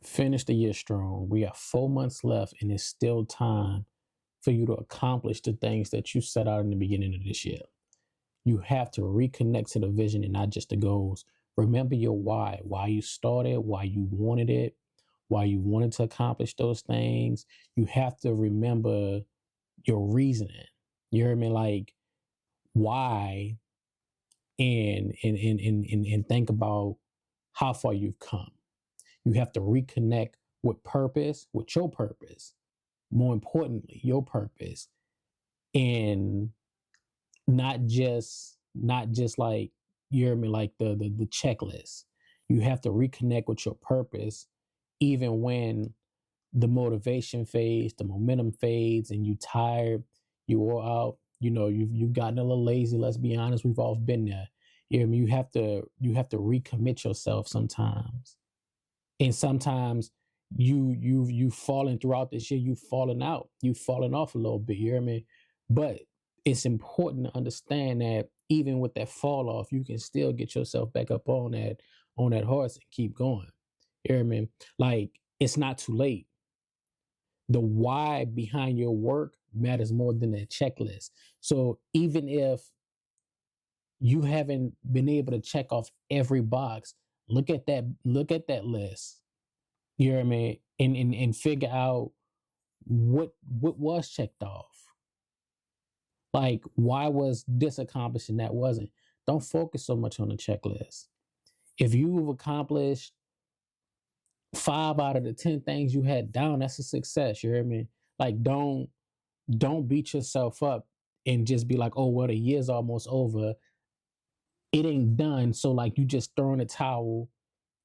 Finish the year strong. We got 4 months left, and it's still time for you to accomplish the things that you set out in the beginning of this year. You have to reconnect to the vision and not just the goals. Remember your why you started, why you wanted it, why you wanted to accomplish those things. You have to remember your reasoning. You hear me? Like why and think about how far you've come. You have to reconnect with purpose, with your purpose. More importantly, your purpose, and not just like you hear me, like the checklist. You have to reconnect with your purpose, even when the motivation fades, the momentum fades, and you tired, you all out. You know you've gotten a little lazy. Let's be honest, we've all been there. You hear me? You have to recommit yourself sometimes, and sometimes you've fallen throughout this year. You've fallen out. You've fallen off a little bit. You hear me? But it's important to understand that even with that fall off, you can still get yourself back up on that horse and keep going. You hear me? Like it's not too late. The why behind your work matters more than that checklist. So even if you haven't been able to check off every box, look at that list. You know what I mean? And figure out what was checked off. Like why was this accomplished and that wasn't? Don't focus so much on the checklist. If you've accomplished 5 out of the 10 things you had down, that's a success. You hear me? Like don't beat yourself up and just be like, oh well, the year's almost over. It ain't done. So like you just throw in a towel,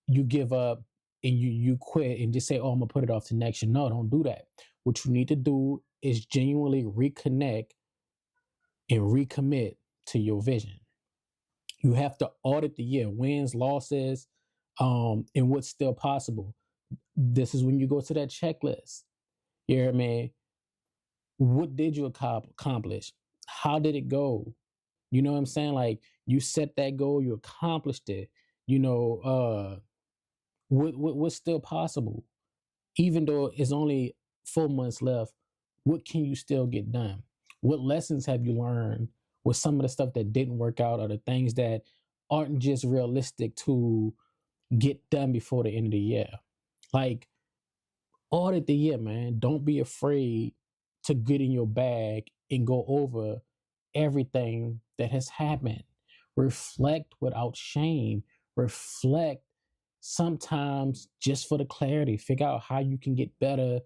you give up and you quit and just say, oh, I'm gonna put it off to next year. No, don't do that. What you need to do is genuinely reconnect and recommit to your vision. You have to audit the year, wins, losses, and what's still possible. This is when you go to that checklist. You hear me? What did you accomplish? How did it go? You know what I'm saying? Like you set that goal, you accomplished it. You know, what's still possible? Even though it's only 4 months left, what can you still get done? What lessons have you learned with some of the stuff that didn't work out or the things that aren't just realistic to get done before the end of the year? Like, audit the year, man. Don't be afraid to get in your bag and go over everything that has happened. Reflect without shame. Reflect sometimes just for the clarity. Figure out how you can get better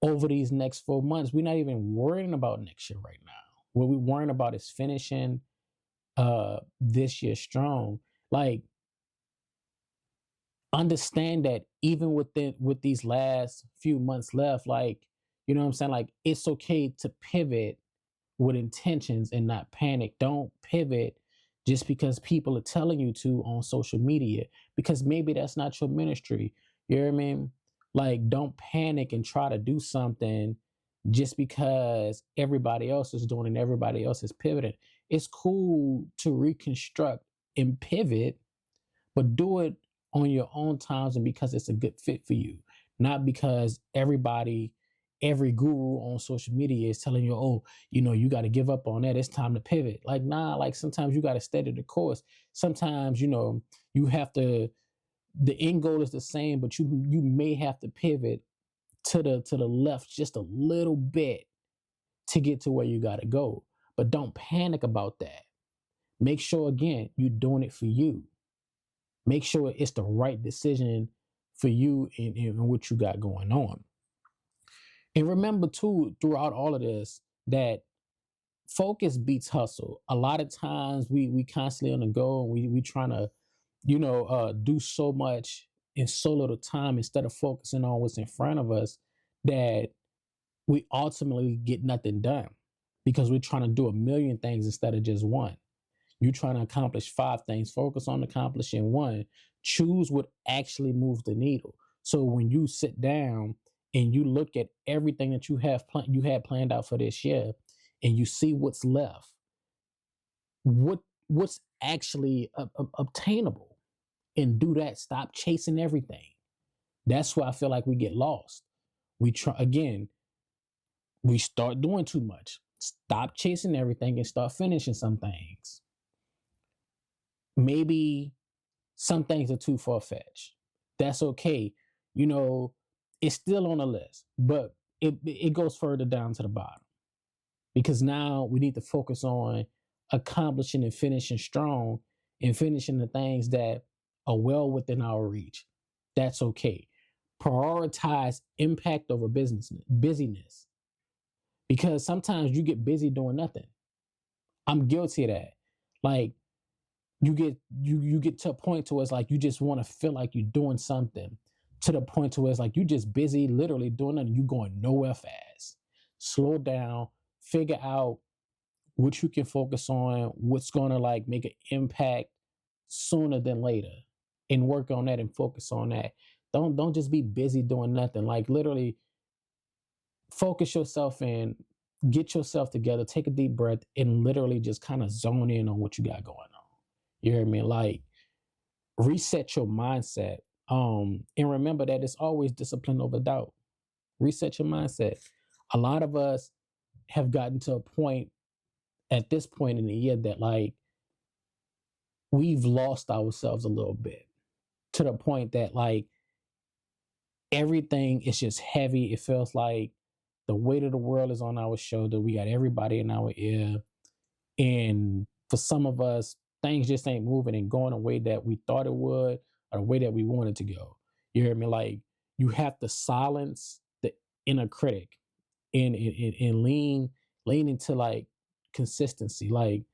over these next 4 months. We're not even worrying about next year right now. What we're worrying about is finishing this year strong. Like understand that even with these last few months left, like you know what I'm saying, like it's okay to pivot with intentions and not panic. Don't pivot just because people are telling you to on social media, because maybe that's not your ministry. You know what I mean? Like don't panic and try to do something just because everybody else is doing and everybody else is pivoting. It's cool to reconstruct and pivot, but do it on your own times and because it's a good fit for you, not because every guru on social media is telling you, oh, you got to give up on that. It's time to pivot. Like, nah, like sometimes you got to steady the course. Sometimes, you have to, the end goal is the same, but you may have to pivot to the left just a little bit to get to where you got to go. But don't panic about that. Make sure, again, you're doing it for you. Make sure it's the right decision for you and what you got going on. And remember too, throughout all of this, that focus beats hustle. A lot of times we constantly on the go and we trying to, do so much in so little time instead of focusing on what's in front of us, that we ultimately get nothing done because we're trying to do a million things instead of just one. You're trying to accomplish 5 things. Focus on accomplishing one. Choose what actually moves the needle. So when you sit down and you look at everything that you had planned out for this year, and you see what's left, what's actually obtainable, and do that. Stop chasing everything. That's why I feel like we get lost. We try again, we start doing too much. Stop chasing everything and start finishing some things. Maybe some things are too far fetched. That's okay. You know, it's still on the list, but it goes further down to the bottom because now we need to focus on accomplishing and finishing strong and finishing the things that are well within our reach. That's okay. Prioritize impact over busyness because sometimes you get busy doing nothing. I'm guilty of that. Like you get to a point to where it's like you just want to feel like you're doing something to the point to where it's like you just busy literally doing nothing. You going nowhere fast. Slow down, figure out what you can focus on, what's gonna like make an impact sooner than later, and work on that and focus on that. Don't just be busy doing nothing. Like literally focus yourself in, get yourself together, take a deep breath, and literally just kind of zone in on what you got going on. You hear me? Like reset your mindset. And remember that it's always discipline over doubt. Reset your mindset. A lot of us have gotten to a point at this point in the year that like we've lost ourselves a little bit to the point that like everything is just heavy. It feels like the weight of the world is on our shoulder. We got everybody in our ear. And for some of us, things just ain't moving and going the way that we thought it would or the way that we wanted to go. You hear me? Like you have to silence the inner critic and lean into like consistency. Like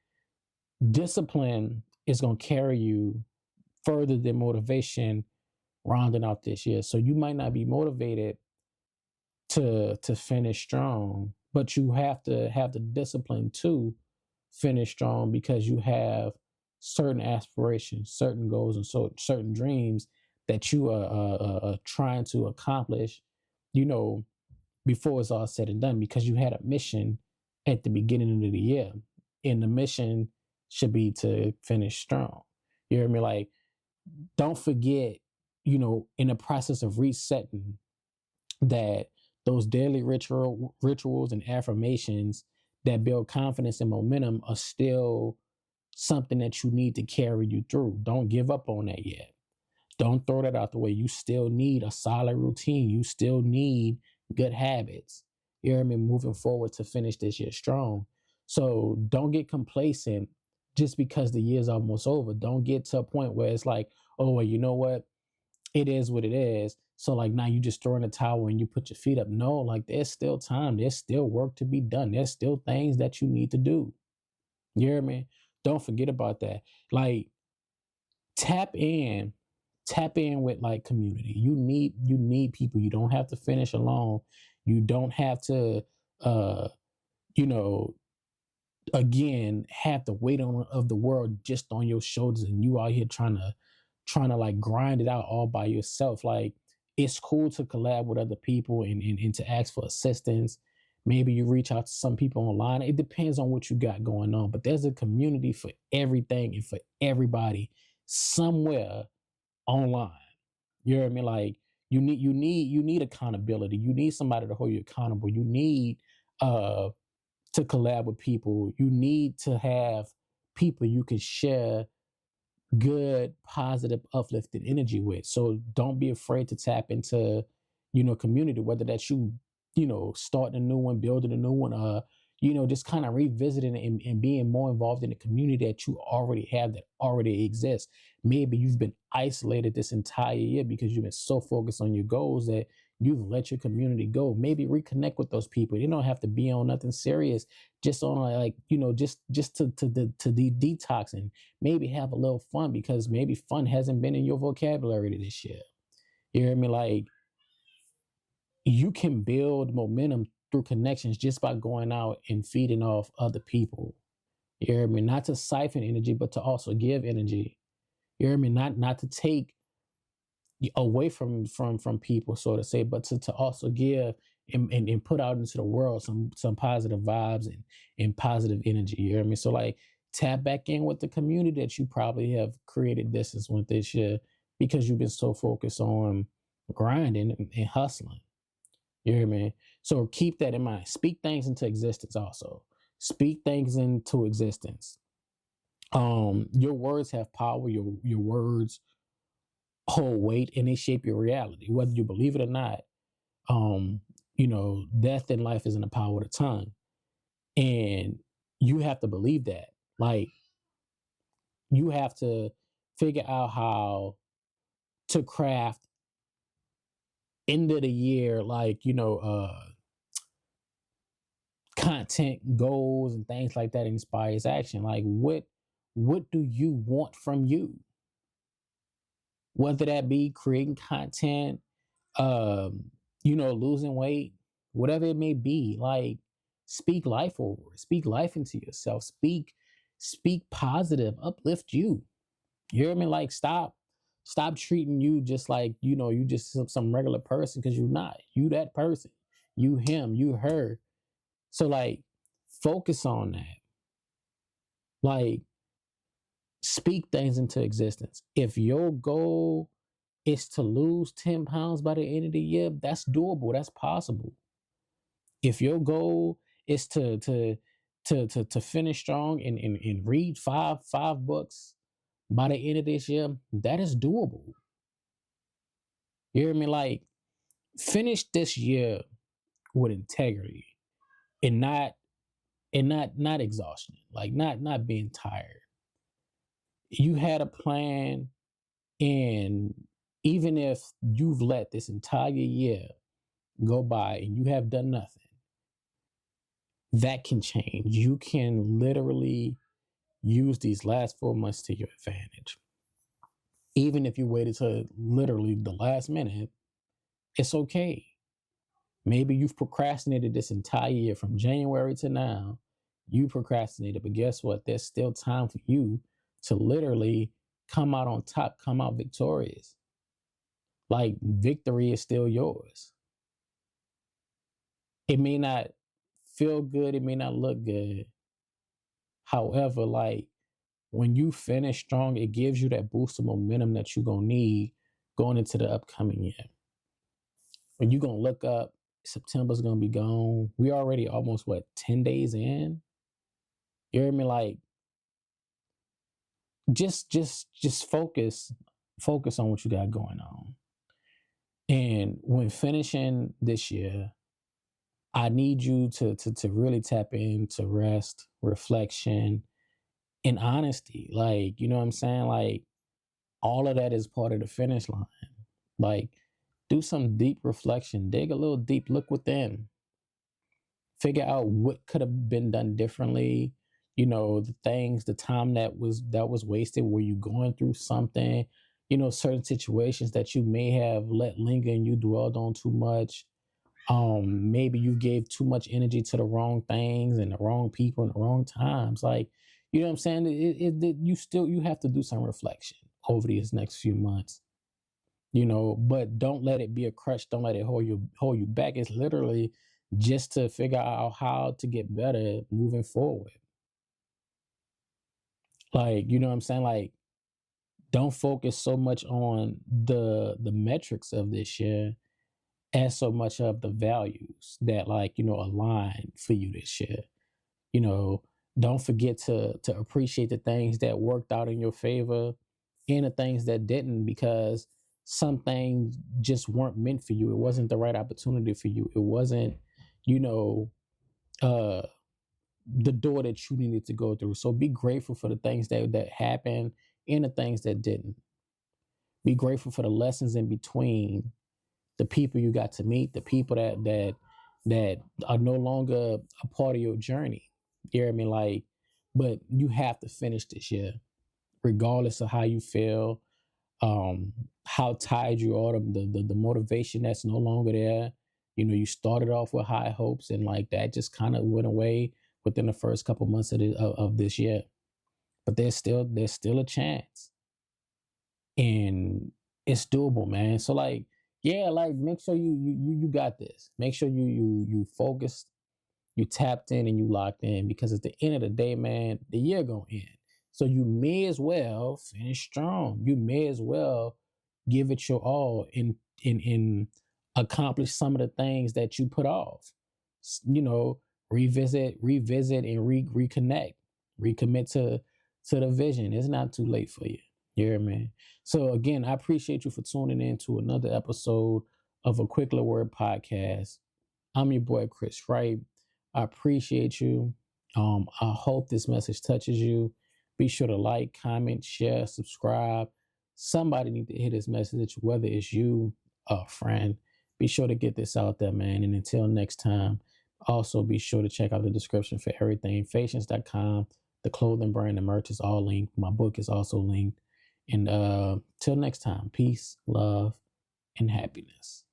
discipline is gonna carry you further than motivation rounding out this year. So you might not be motivated to finish strong, but you have to have the discipline to finish strong because you have certain aspirations, certain goals, and so certain dreams that you are trying to accomplish. You know, before it's all said and done, because you had a mission at the beginning of the year, and the mission should be to finish strong. You hear me? Like, don't forget, you know, in the process of resetting, that those daily rituals and affirmations that build confidence and momentum are still something that you need to carry you through. Don't give up on that yet. Don't throw that out the way. You still need a solid routine. You still need good habits. You hear me? Moving forward to finish this year strong. So don't get complacent just because the year's almost over. Don't get to a point where it's like, oh, well, you know what? It is what it is. So like now you just throw in the towel and you put your feet up. No, like there's still time. There's still work to be done. There's still things that you need to do. You hear me? Don't forget about that. Like tap in, tap in with like community. You need people. You don't have to finish alone. You don't have to you know, again, have the weight of the world just on your shoulders and you out here trying to like grind it out all by yourself. Like it's cool to collab with other people and to ask for assistance. Maybe you reach out to some people online. It depends on what you got going on, but there's a community for everything and for everybody somewhere online. You know what I mean? Like you need accountability. You need somebody to hold you accountable. You need to collab with people. You need to have people you can share good, positive, uplifting energy with. So don't be afraid to tap into, you know, community, whether that's you know, starting a new one, building a new one, you know, just kind of revisiting and being more involved in the community that you already have that already exists. Maybe you've been isolated this entire year because you've been so focused on your goals that you've let your community go. Maybe reconnect with those people. You don't have to be on nothing serious, just on like, you know, just to detox and maybe have a little fun because maybe fun hasn't been in your vocabulary this year. You hear me? Like you can build momentum through connections just by going out and feeding off other people. You hear me? Not to siphon energy, but to also give energy. You hear me? Not to take away from people, so to say, but to also give and put out into the world some positive vibes and positive energy. You hear me? So like tap back in with the community that you probably have created distance with this year because you've been so focused on grinding and hustling. You hear me? So keep that in mind. Speak things into existence also. Speak things into existence. Your words have power. Your words hold weight and they shape your reality, whether you believe it or not. Um, death and life is in the power of the tongue. And you have to believe that. Like, you have to figure out how to craft end of the year, like, content goals and things like that inspires action. Like, what do you want from you? Whether that be creating content, losing weight, whatever it may be. Like, speak life over it. Speak life into yourself. Speak positive, uplift you. You hear me? Like, stop treating you just like, you just some regular person, because you're not. You that person. You him, you her. So, like, focus on that. Like, speak things into existence. If your goal is to lose 10 pounds by the end of the year, that's doable. That's possible. If your goal is to finish strong and read five books by the end of this year, that is doable. You hear me? Like, finish this year with integrity and not exhaustion. Like, not being tired. You had a plan, and even if you've let this entire year go by and you have done nothing, that can change. You can literally use these last 4 months to your advantage. Even if you waited to literally the last minute, it's okay. Maybe you've procrastinated this entire year from January to now. You procrastinated, but guess what? There's still time for you to literally come out on top, come out victorious. Like, victory is still yours. It may not feel good, it may not look good. However, like, when you finish strong, it gives you that boost of momentum that you're going to need going into the upcoming year. When you're going to look up, September's going to be gone. We already almost, 10 days in? You hear me? Like, just focus on what you got going on. And when finishing this year, I need you to really tap into rest, reflection, and honesty. Like, you know what I'm saying? Like, all of that is part of the finish line. Like, do some deep reflection, dig a little deep, look within, figure out what could have been done differently. The time that was wasted. Were you going through something? Certain situations that you may have let linger and you dwelled on too much. Maybe you gave too much energy to the wrong things and the wrong people in the wrong times. Like, you know what I'm saying? You have to do some reflection over these next few months. But don't let it be a crutch. Don't let it hold you back. It's literally just to figure out how to get better moving forward. Like, you know what I'm saying? Like, don't focus so much on the metrics of this year as so much of the values that, like, align for you this year. You know, don't forget to appreciate the things that worked out in your favor and the things that didn't, because some things just weren't meant for you. It wasn't the right opportunity for you. It wasn't, you know, uh the door that you needed to go through. So be grateful for the things that happened and the things that didn't. Be grateful for the lessons in between, the people you got to meet, the people that are no longer a part of your journey. You hear me? Like, but you have to finish this year, regardless of how you feel, how tired you are, the motivation that's no longer there. You started off with high hopes, and like that just kind of went away within the first couple months of this year. But there's still a chance, and it's doable, man. So, like, yeah, like, make sure you got this. Make sure you focused, you tapped in, and you locked in, because at the end of the day, man, the year gonna end. So you may as well finish strong. You may as well give it your all and accomplish some of the things that you put off. You know, revisit, and reconnect, recommit to the vision. It's not too late for you. Yeah, man. So again, I appreciate you for tuning in to another episode of a Quick Little Word podcast. I'm your boy Chris Wright. I appreciate you. I hope this message touches you. Be sure to like, comment, share, subscribe. Somebody need to hear this message, whether it's you or a friend. Be sure to get this out there, man. And until next time, also be sure to check out the description for everything. Facients.com, the clothing brand, the merch is all linked. My book is also linked. And till next time, peace, love, and happiness.